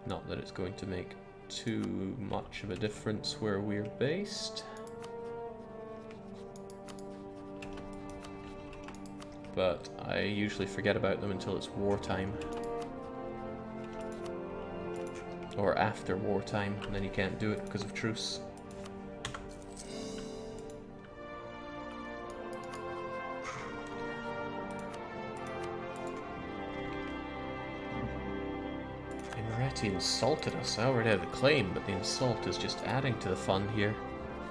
Not that it's going to make too much of a difference where we're based. But I usually forget about them until it's wartime. Or after wartime, and then you can't do it because of truce. Emirati insulted us. I already had a claim, but the insult is just adding to the fun here.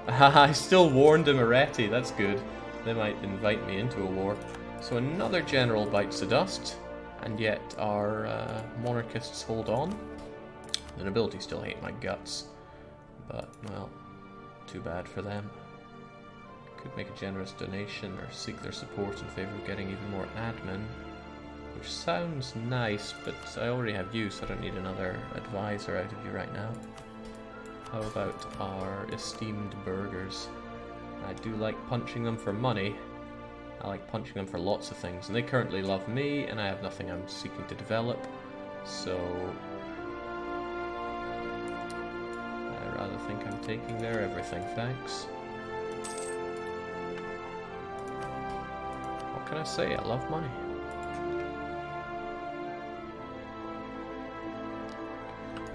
I still warned Emirati, that's good. They might invite me into a war. So another general bites the dust, and yet our monarchists hold on. The nobility still hate my guts, but, well, too bad for them. Could make a generous donation or seek their support in favor of getting even more admin, which sounds nice, but I already have you, so I don't need another advisor out of you right now. How about our esteemed burghers? I do like punching them for money. I like punching them for lots of things, and they currently love me, and I have nothing I'm seeking to develop, so I rather think I'm taking their everything, thanks. What can I say? I love money.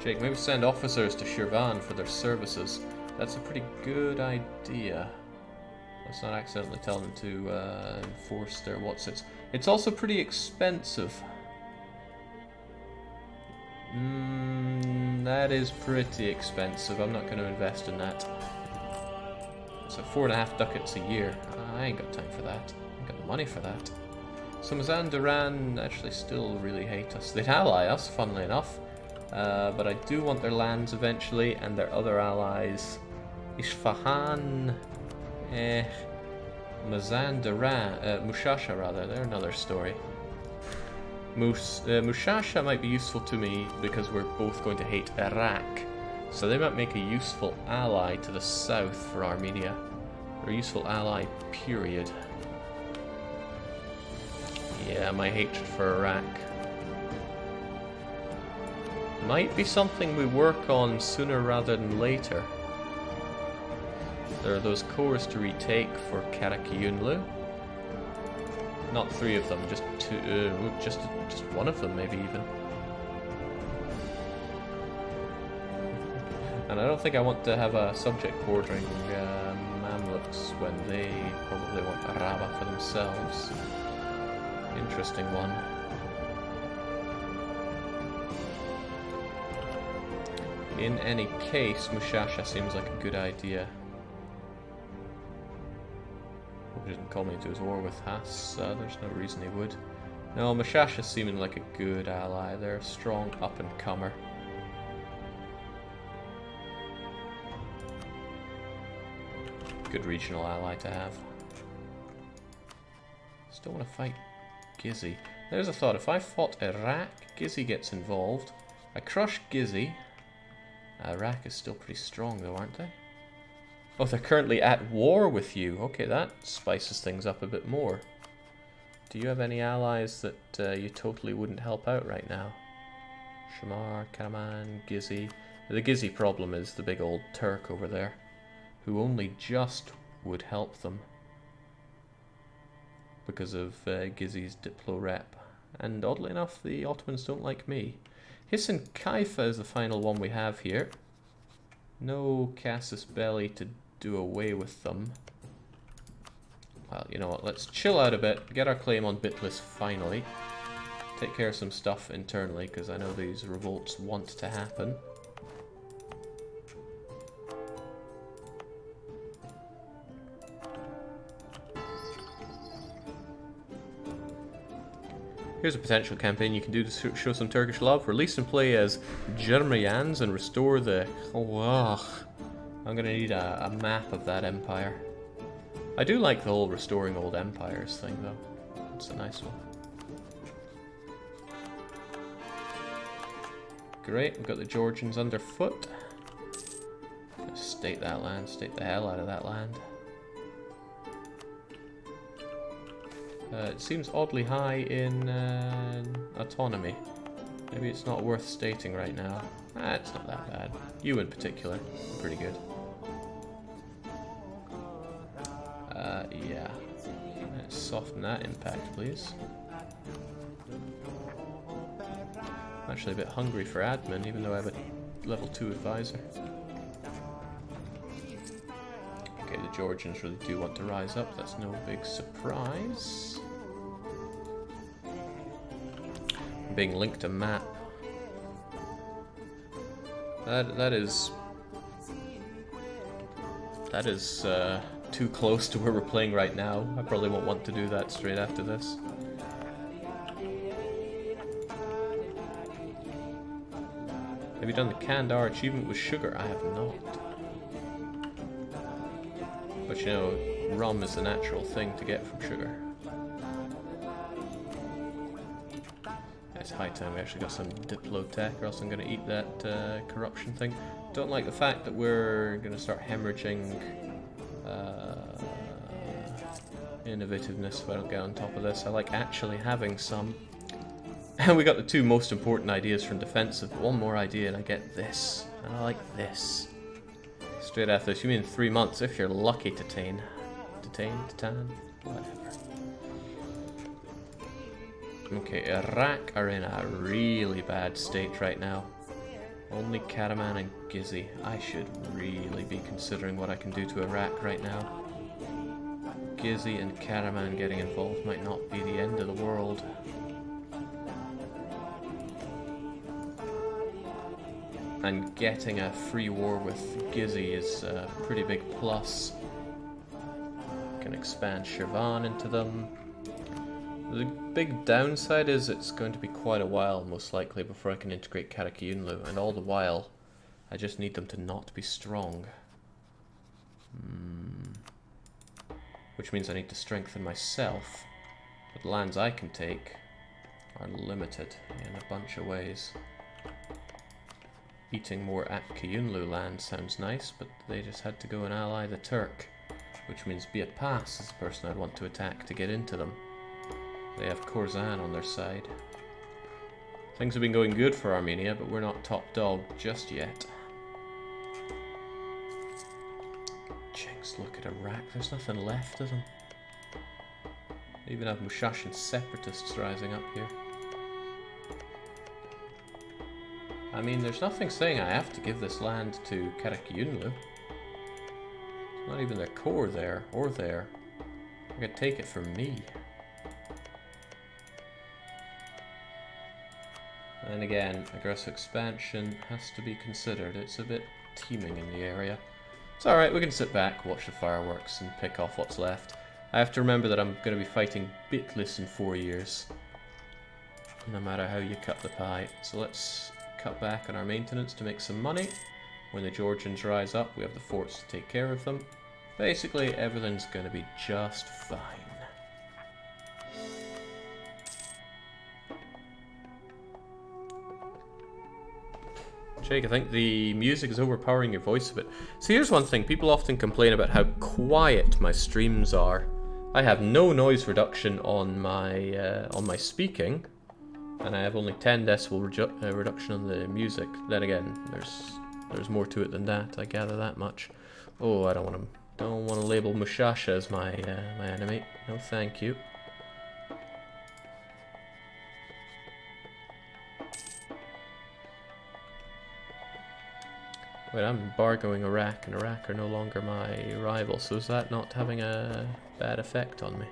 Jake, maybe send officers to Shirvan for their services. That's a pretty good idea. Let's not accidentally tell them to enforce their what's-its. It's also pretty expensive. That is pretty expensive. I'm not going to invest in that. So 4.5 ducats a year. I ain't got time for that. I ain't got the money for that. So Mazandaran actually still really hate us. They'd ally us, funnily enough. But I do want their lands eventually, and their other allies. Isfahan, Mazandaran, Mushasha rather, they're another story. Mushasha might be useful to me because we're both going to hate Iraq. So they might make a useful ally to the south for Armenia. Or a useful ally, period. Yeah, my hatred for Iraq might be something we work on sooner rather than later. There are those cores to retake for Karakiyunlu. Not 3 of them, just 2, just one of them maybe even. And I don't think I want to have a subject bordering Mamluks when they probably want Araba for themselves. Interesting one. In any case, Mushasha seems like a good idea. He didn't call me into his war with Hass, there's no reason he would. No, Mushasha's seeming like a good ally. They're a strong up-and-comer. Good regional ally to have. Still want to fight Gizzy. There's a thought, if I fought Iraq, Gizzy gets involved. I crush Gizzy. Iraq is still pretty strong though, aren't they? Oh, they're currently at war with you. Okay, that spices things up a bit more. Do you have any allies that you totally wouldn't help out right now? Shamar, Karaman, Gizzy. The Gizzy problem is the big old Turk over there, who only just would help them because of Gizzy's Diplo rep. And oddly enough, the Ottomans don't like me. Hissen Kaifa is the final one we have here. No Casus Belli to do away with them. Well, you know what, let's chill out a bit, get our claim on Bitless finally. Take care of some stuff internally, because I know these revolts want to happen. Here's a potential campaign you can do to show some Turkish love. Release and play as Jermeyans and restore the... Oh, I'm going to need a map of that empire. I do like the whole restoring old empires thing, though. It's a nice one. Great, we've got the Georgians underfoot. State that land, state the hell out of that land. It seems oddly high in autonomy. Maybe it's not worth stating right now. It's not that bad. You in particular, pretty good. Yeah. Let's soften that impact, please. I'm actually a bit hungry for admin, even though I have a level 2 advisor. Okay, the Georgians really do want to rise up. That's no big surprise. I'm being linked to map. That is too close to where we're playing right now. I probably won't want to do that straight after this. Have you done the Kandar achievement with sugar? I have not. But you know, rum is the natural thing to get from sugar. It's high time we actually got some Diplotech, or else I'm going to eat that corruption thing. Don't like the fact that we're going to start hemorrhaging innovativeness if I don't get on top of this. I like actually having some. And we got the 2 most important ideas from defensive, but one more idea and I get this. And I like this. Straight after this, you mean 3 months if you're lucky to Titan, whatever. Okay, Iraq are in a really bad state right now. Only Karaman and Gizzy. I should really be considering what I can do to Iraq right now. Gizzy and Karaman getting involved might not be the end of the world. And getting a free war with Gizzy is a pretty big plus. Can expand Shirvan into them. The big downside is it's going to be quite a while, most likely, before I can integrate Karakayunlu, and all the while, I just need them to not be strong. Which means I need to strengthen myself, but the lands I can take are limited in a bunch of ways. Eating more Kayunlu land sounds nice, but they just had to go and ally the Turk, which means Biat Pass is the person I'd want to attack to get into them. They have Khorasan on their side. Things have been going good for Armenia, but we're not top dog just yet. Jinx, look at Iraq. There's nothing left of them. They even have Mushashan separatists rising up here. I mean, there's nothing saying I have to give this land to Karakayunlu. It's not even their core there, or there. I could take it from me. And again, aggressive expansion has to be considered. It's a bit teeming in the area. It's alright, we can sit back, watch the fireworks, and pick off what's left. I have to remember that I'm going to be fighting bitless in 4 years. No matter how you cut the pie. So let's cut back on our maintenance to make some money. When the Georgians rise up, we have the forts to take care of them. Basically, everything's going to be just fine. Jake, I think the music is overpowering your voice a bit. So here's one thing. People often complain about how quiet my streams are. I have no noise reduction on my speaking, and I have only 10 decibel reduction on the music. Then again, there's more to it than that. I gather that much. Oh, I don't want to label Mushasha as my my enemy. No, thank you. Wait, I'm embargoing Iraq, and Iraq are no longer my rival, so is that not having a bad effect on me?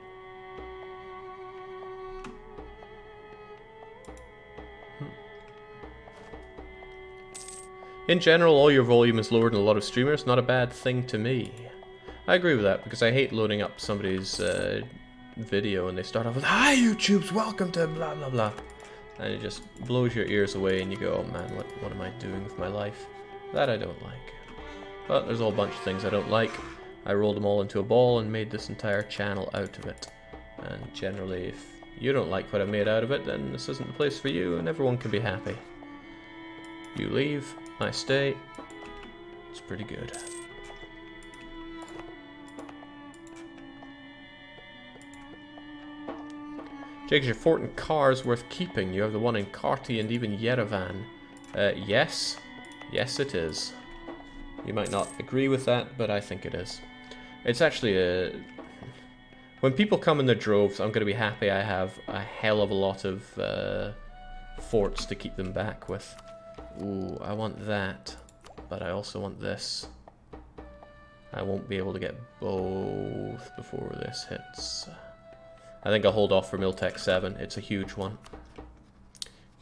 In general, all your volume is lower than a lot of streamers, not a bad thing to me. I agree with that, because I hate loading up somebody's video and they start off with, "Hi YouTubes, welcome to blah blah blah." And it just blows your ears away and you go, "Oh man, what am I doing with my life?" That I don't like. But there's a whole bunch of things I don't like. I rolled them all into a ball and made this entire channel out of it. And generally, if you don't like what I made out of it, then this isn't the place for you and everyone can be happy. You leave, I stay. It's pretty good. Jake, is your fort in Kars worth keeping? You have the one in Karti and even Yerevan. Yes. Yes, it is. You might not agree with that, but I think it is. It's actually a... When people come in their droves, I'm going to be happy I have a hell of a lot of forts to keep them back with. Ooh, I want that, but I also want this. I won't be able to get both before this hits. I think I'll hold off for Miltech 7. It's a huge one.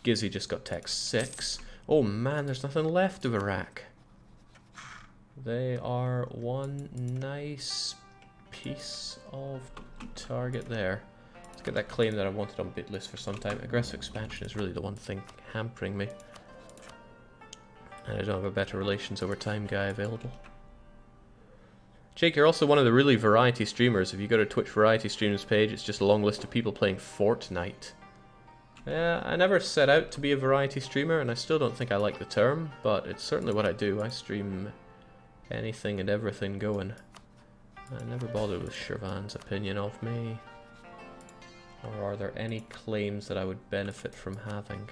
Gizzy just got Tech 6. Oh man, there's nothing left of Iraq. They are one nice piece of target there. Let's get that claim that I wanted on bit list for some time. Aggressive expansion is really the one thing hampering me. And I don't have a better relations over time guy available. Jake, you're also one of the really variety streamers. If you go to Twitch variety streams page, it's just a long list of people playing Fortnite. Yeah, I never set out to be a variety streamer, and I still don't think I like the term, but it's certainly what I do. I stream anything and everything going. I never bothered with Shervan's opinion of me. Or are there any claims that I would benefit from having?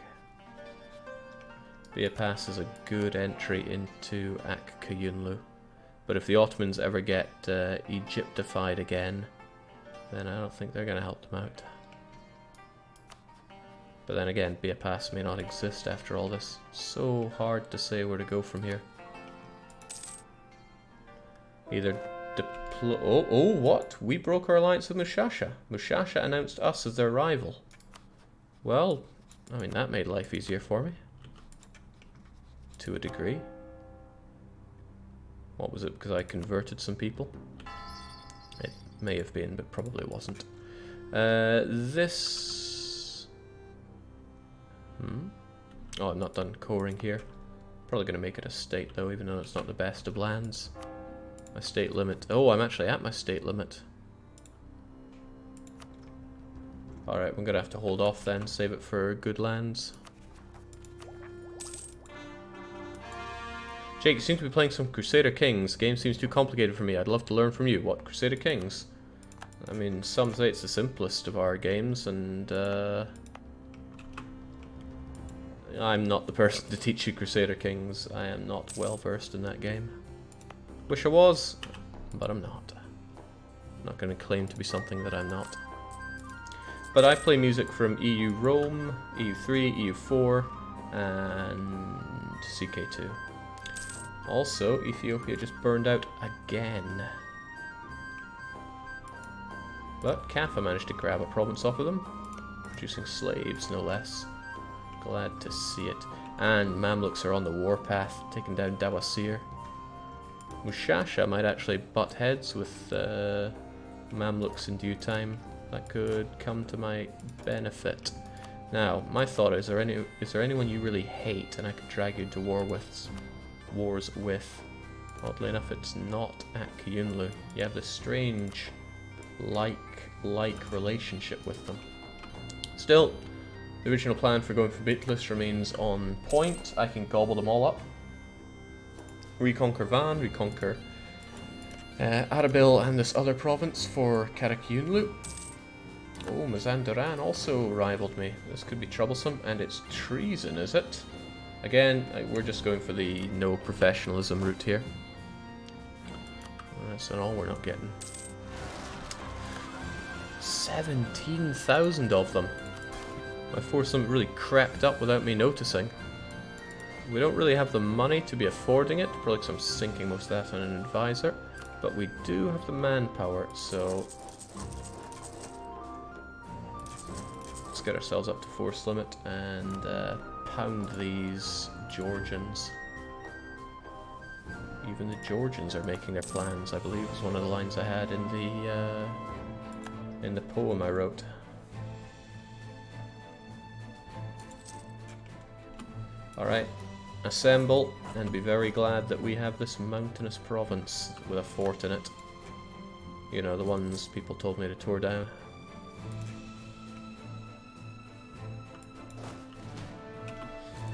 Biapas is a good entry into Ak-Kayunlu. But if the Ottomans ever get Egyptified again, then I don't think they're going to help them out. But then again, Biapas may not exist after all this. So hard to say where to go from here. Either deploy... Oh, what? We broke our alliance with Mushasha. Mushasha announced us as their rival. Well, I mean, that made life easier for me. To a degree. What was it? Because I converted some people? It may have been, but probably wasn't. This... Oh, I'm not done coring here. Probably going to make it a state, though, even though it's not the best of lands. My state limit. Oh, I'm actually at my state limit. Alright, we're going to have to hold off then. Save it for good lands. Jake, you seem to be playing some Crusader Kings. Game seems too complicated for me. I'd love to learn from you. What, Crusader Kings? I mean, some say it's the simplest of our games, and I'm not the person to teach you Crusader Kings. I am not well versed in that game. Wish I was, but I'm not. I'm not going to claim to be something that I'm not. But I play music from EU Rome, EU3, EU4, and CK2. Also, Ethiopia just burned out again. But Kaffa managed to grab a province off of them, producing slaves, no less. Glad to see it. And Mamluks are on the warpath, taking down Dawasir. Mushasha might actually butt heads with Mamluks in due time. That could come to my benefit. Now, my thought is there anyone you really hate and I could drag you into wars with? Oddly enough, it's not Ak-Kayunlu. You have this strange like relationship with them. Still, the original plan for going for Bitless remains on point. I can gobble them all up. Reconquer Van, reconquer Arabil and this other province for Karakyunlu. Oh, Mazandaran also rivaled me. This could be troublesome, and it's treason, is it? Again, we're just going for the no professionalism route here. That's not all we're not getting. 17,000 of them. My foursome really crept up without me noticing. We don't really have the money to be affording it, probably because I'm sinking most of that on an advisor. But we do have the manpower, so... let's get ourselves up to force limit and pound these Georgians. Even the Georgians are making their plans, I believe, was one of the lines I had in the poem I wrote. Alright, assemble and be very glad that we have this mountainous province with a fort in it. You know, the ones people told me to tear down.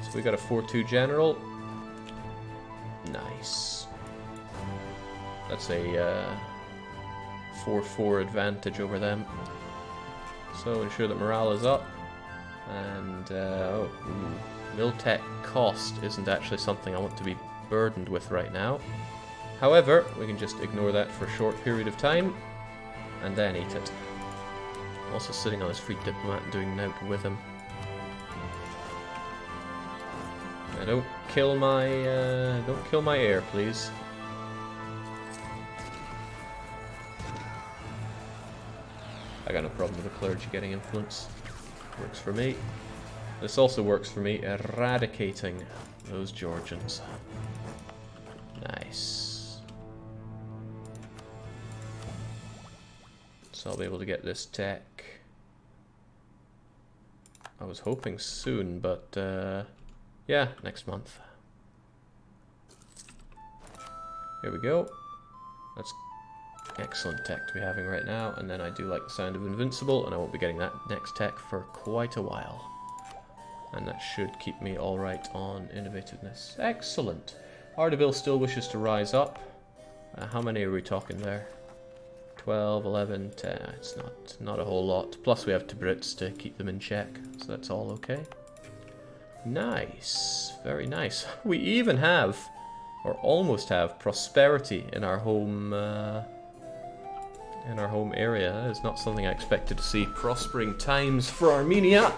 So we got a 4-2 general. Nice. That's a 4-4 advantage over them. So ensure that morale is up. And, Miltech cost isn't actually something I want to be burdened with right now. However, we can just ignore that for a short period of time, and then eat it. Also sitting on his free diplomat and doing naught with him. Don't kill my heir, please. I got no problem with the clergy getting influence. Works for me. This also works for me, eradicating those Georgians. Nice. So I'll be able to get this tech. I was hoping soon, but yeah, next month. Here we go. That's excellent tech to be having right now, and then I do like the sound of Invincible, and I won't be getting that next tech for quite a while. And that should keep me alright on innovativeness. Excellent! Ardabil still wishes to rise up. How many are we talking there? 12, 11, 10. It's not a whole lot. Plus we have Tabrits to keep them in check, so that's all okay. Nice. Very nice. We even have, or almost have, prosperity in our home area. That is not something I expected to see. Prospering times for Armenia.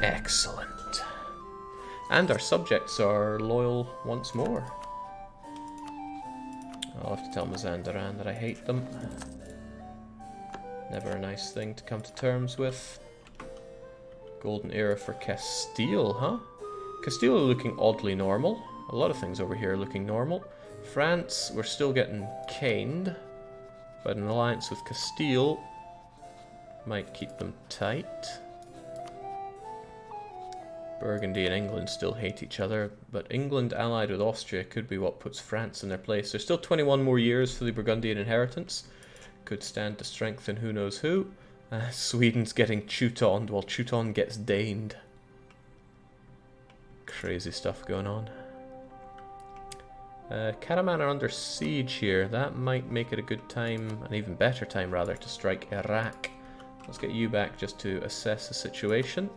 Excellent. And our subjects are loyal once more. I'll have to tell Mazandaran that I hate them. Never a nice thing to come to terms with. Golden era for Castile, huh? Castile are looking oddly normal. A lot of things over here are looking normal. France, we're still getting caned. But an alliance with Castile might keep them tight. Burgundy and England still hate each other, but England allied with Austria could be what puts France in their place. There's still 21 more years for the Burgundian inheritance. Could stand to strengthen who knows who. Sweden's getting Teutoned while Teuton gets Daned. Crazy stuff going on. Karaman are under siege here. That might make it a good time, an even better time rather, to strike Iraq. Let's get you back just to assess the situation.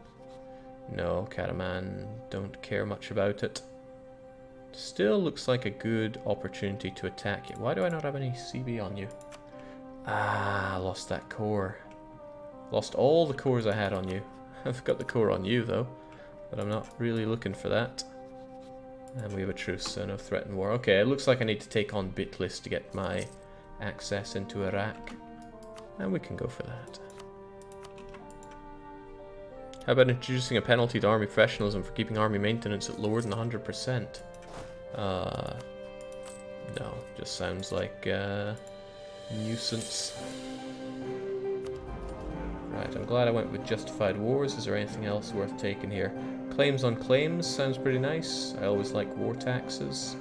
No, Karaman, don't care much about it. Still looks like a good opportunity to attack you. Why do I not have any CB on you? Ah, lost that core. Lost all the cores I had on you. I've got the core on you though, but I'm not really looking for that. And we have a truce, so no threat in war. Okay, it looks like I need to take on Bitlis to get my access into Iraq. And we can go for that. How about introducing a penalty to army professionalism for keeping army maintenance at lower than 100%? No, just sounds like nuisance. Right, I'm glad I went with justified wars. Is there anything else worth taking here? Claims on claims sounds pretty nice. I always like war taxes.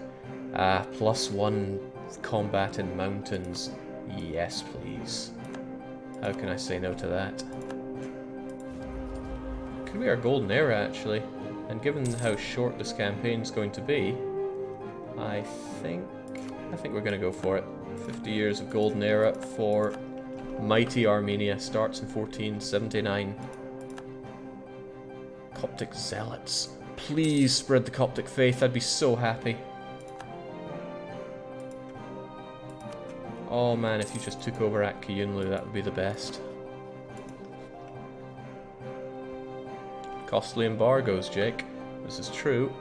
+1 combat in mountains. Yes, please. How can I say no to that? Could be our golden era, actually. And given how short this campaign's going to be, I think we're going to go for it. 50 years of golden era for mighty Armenia starts in 1479. Coptic zealots. Please spread the Coptic faith. I'd be so happy. Oh man, if you just took over at Kiyunlu, that would be the best. Costly embargoes, Jake. This is true.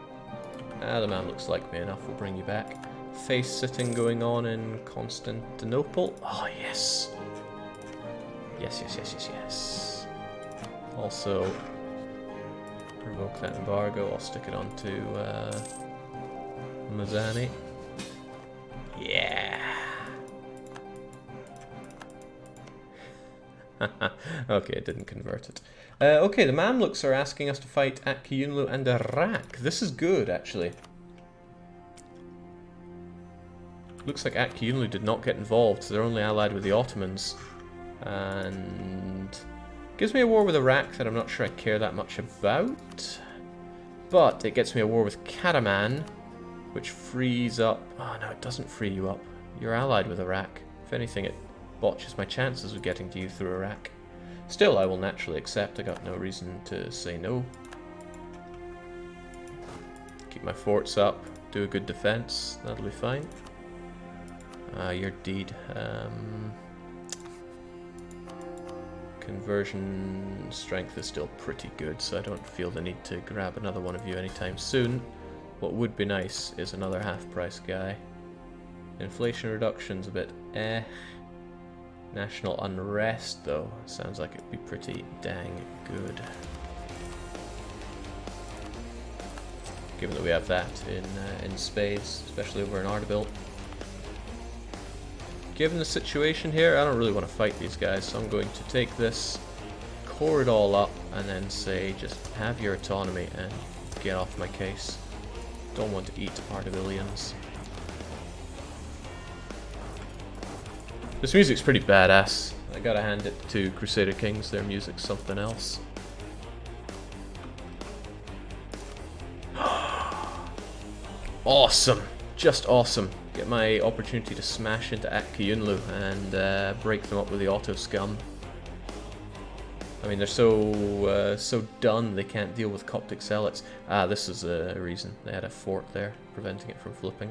The man looks like me enough. We'll bring you back. Face sitting going on in Constantinople. Oh, yes. Yes. Also, revoke that embargo. I'll stick it on to Mazani. Yeah. Okay, it didn't convert it. Okay, the Mamluks are asking us to fight at Kiyunlu and Iraq. This is good, actually. Looks like at Kiyunlu did not get involved, so they're only allied with the Ottomans. And gives me a war with Iraq that I'm not sure I care that much about. But it gets me a war with Karaman, which frees up... Oh, no, it doesn't free you up. You're allied with Iraq. If anything, it botches my chances of getting to you through Iraq. Still, I will naturally accept. I got no reason to say no. Keep my forts up, do a good defense, that'll be fine. Your deed. Conversion strength is still pretty good, so I don't feel the need to grab another one of you anytime soon. What would be nice is another half-price guy. Inflation reduction's a bit eh. National unrest, though, sounds like it'd be pretty dang good. Given that we have that in spades, especially over in Ardabil. Given the situation here, I don't really want to fight these guys, so I'm going to take this, core it all up, and then say, just have your autonomy and get off my case. Don't want to eat Ardabilians. This music's pretty badass. I gotta hand it to Crusader Kings, their music's something else. Awesome! Just awesome. Get my opportunity to smash into Atkayunlu and break them up with the auto scum. I mean, they're so done they can't deal with Coptic zealots. Ah, this is a reason. They had a fort there, preventing it from flipping.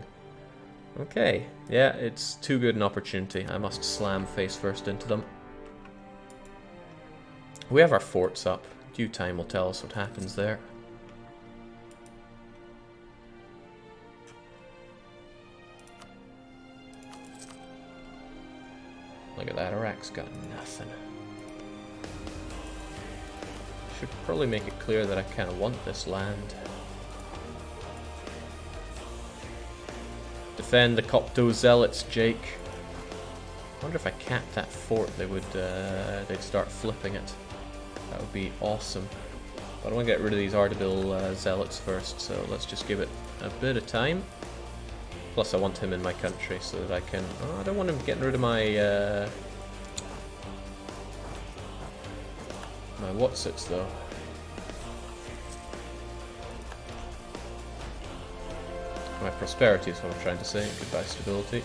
Okay, yeah, it's too good an opportunity. I must slam face first into them. We have our forts up. Due time will tell us what happens there. Look at that, Iraq's got nothing. Should probably make it clear that I kind of want this land. Defend the Copto Zealots, Jake. I wonder if I capped that fort, they'd start flipping it. That would be awesome. But I want to get rid of these Ardabil Zealots first, so let's just give it a bit of time. Plus I want him in my country so that I can... Oh, I don't want him getting rid of my... my whatsits though. My prosperity is what I'm trying to say. Goodbye stability.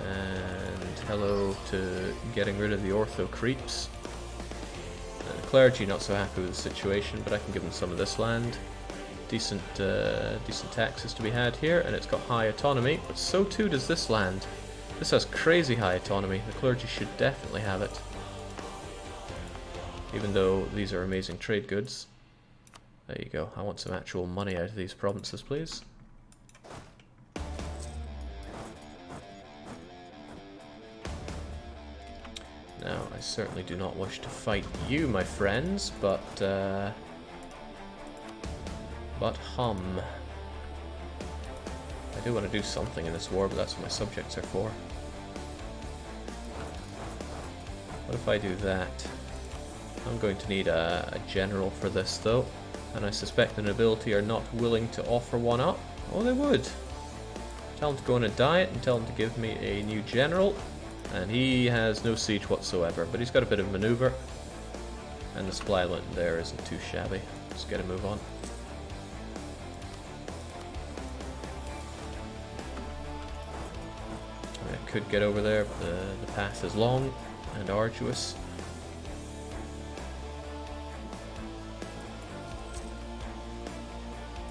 And hello to getting rid of the ortho creeps. The clergy not so happy with the situation, but I can give them some of this land. Decent taxes to be had here, and it's got high autonomy, but so too does this land. This has crazy high autonomy. The clergy should definitely have it. Even though these are amazing trade goods. There you go. I want some actual money out of these provinces, please. Now, I certainly do not wish to fight you, my friends, but hum. I do want to do something in this war, but that's what my subjects are for. What if I do that? I'm going to need a general for this, though. And I suspect the nobility are not willing to offer one up. Oh, they would. Tell them to go on a diet and tell them to give me a new general. And he has no siege whatsoever, but he's got a bit of maneuver. And the supply line there isn't too shabby. Let's get a move on. I could get over there, but the path is long and arduous.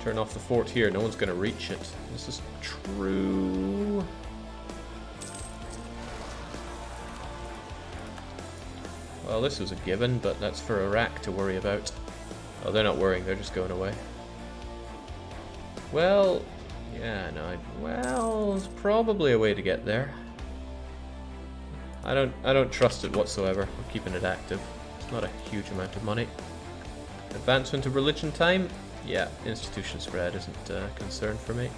Turn off the fort here, no one's going to reach it. This is true. Well, this was a given, but that's for Iraq to worry about. Oh, they're not worrying, they're just going away. Well, yeah, no, well, there's probably a way to get there. I don't trust it whatsoever. I'm keeping it active. It's not a huge amount of money. Advancement of religion time? Yeah, institution spread isn't a concern for me.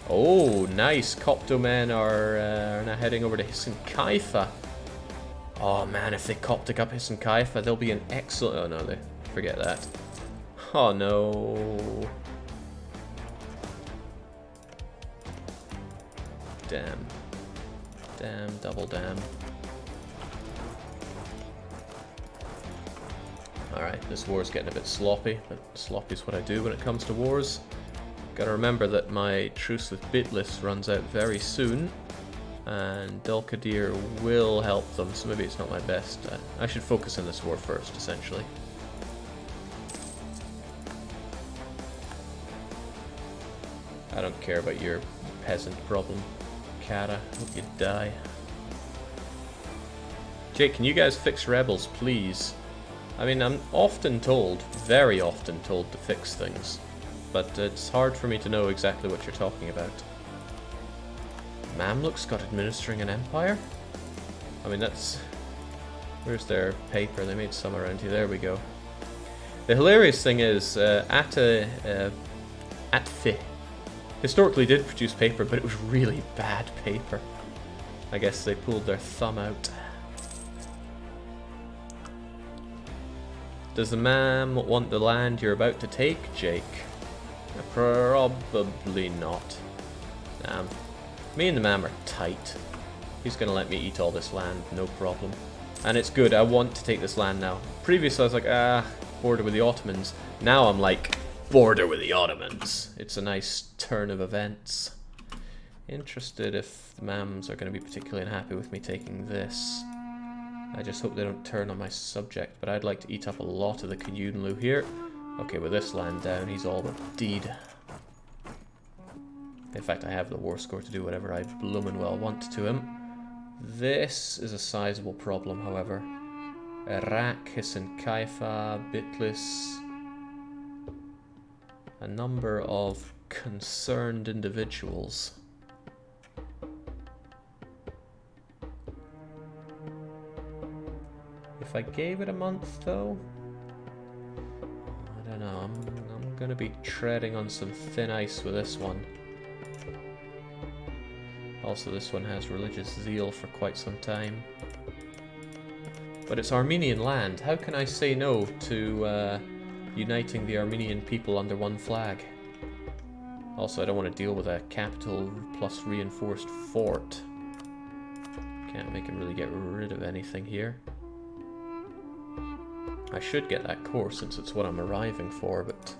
Oh, nice. Copto men are now heading over to Hisan Kaifa. Oh man, if they Coptic up Hisan Kaifa, they'll be an excellent... Oh no, forget that. Oh no. Damn. Damn, double damn. Alright, this war's getting a bit sloppy, but sloppy's what I do when it comes to wars. Gotta remember that my truce with Bitlis runs out very soon. And Delkadir will help them, so maybe it's not my best. I should focus on this war first, essentially. I don't care about your peasant problem, Kara. Hope you die. Jake, can you guys fix rebels, please? I mean, I'm often told, very often told to fix things, but it's hard for me to know exactly what you're talking about. Mamluks got administering an empire? I mean, that's... Where's their paper? They made some around here. There we go. The hilarious thing is, Atfi historically did produce paper, but it was really bad paper. I guess they pulled their thumb out. Does the Mam want the land you're about to take, Jake? Probably not. Me and the Mam are tight. He's gonna let me eat all this land, no problem. And it's good, I want to take this land now. Previously I was like, border with the Ottomans. Now I'm like, border with the Ottomans. It's a nice turn of events. Interested if the Mams are gonna be particularly unhappy with me taking this. I just hope they don't turn on my subject, but I'd like to eat up a lot of the Kayunlu here. Okay, with this land down, he's all but deed. In fact, I have the war score to do whatever I bloomin' well want to him. This is a sizable problem, however. Iraq, Hisan Kaifa, Bitlis. A number of concerned individuals. If I gave it a month, though, I don't know. I'm gonna be treading on some thin ice with this one. Also, this one has religious zeal for quite some time. But it's Armenian land. How can I say no to uniting the Armenian people under one flag? Also, I don't want to deal with a capital plus reinforced fort. Can't make him really get rid of anything here. I should get that core since it's what I'm arriving for, but...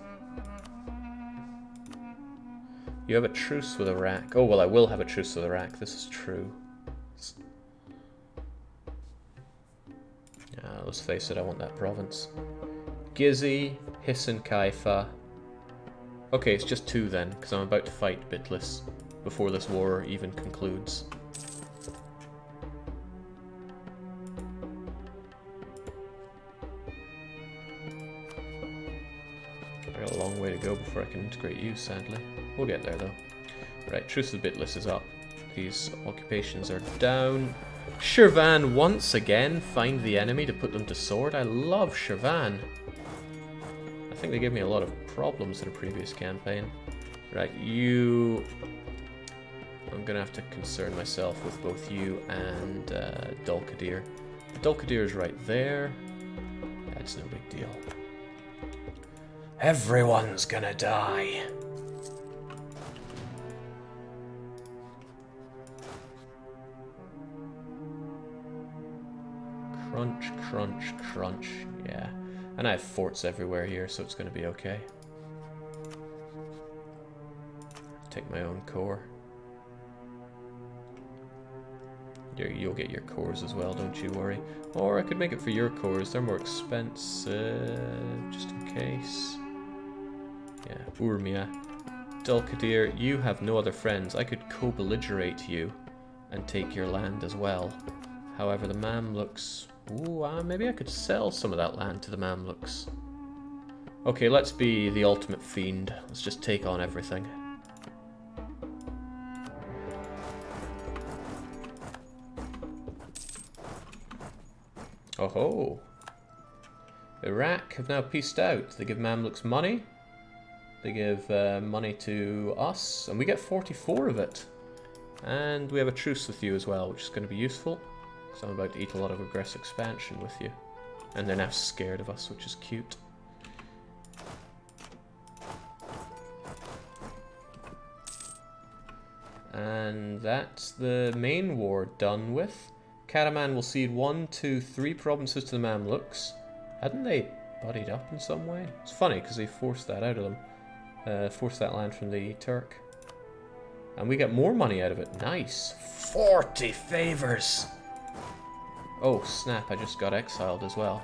You have a truce with Iraq. Oh, well, I will have a truce with Iraq. This is true. Let's face it, I want that province. Gizi, Hisan Kaifa. Okay, it's just 2 then, because I'm about to fight Bitlis before this war even concludes. I got a long way to go before I can integrate you, sadly. We'll get there, though. Right, Truce with Bitlis is up. These occupations are down. Shirvan once again find the enemy to put them to sword. I love Shirvan. I think they gave me a lot of problems in a previous campaign. Right, you... I'm gonna have to concern myself with both you and Dulkadir. Dulkadir is right there. That's no big deal. Everyone's gonna die. Crunch, crunch, crunch. Yeah. And I have forts everywhere here, so it's going to be okay. Take my own core. You'll get your cores as well, don't you worry. Or I could make it for your cores. They're more expensive, just in case. Yeah, Urmia. Dulkadir, you have no other friends. I could co-belligerate you and take your land as well. However, the Mamluks... Ooh, maybe I could sell some of that land to the Mamluks. Okay, let's be the ultimate fiend. Let's just take on everything. Oh ho! Iraq have now peaced out. They give Mamluks money. They give money to us, and we get 44 of it. And we have a truce with you as well, which is going to be useful. So I'm about to eat a lot of aggressive expansion with you. And they're now scared of us, which is cute. And that's the main war done with. Karaman will cede 1, 2, 3 provinces to the Mamluks. Hadn't they buddied up in some way? It's funny, because they forced that out of them. Forced that land from the Turk. And we get more money out of it. Nice. 40 favors! Oh, snap, I just got exiled as well.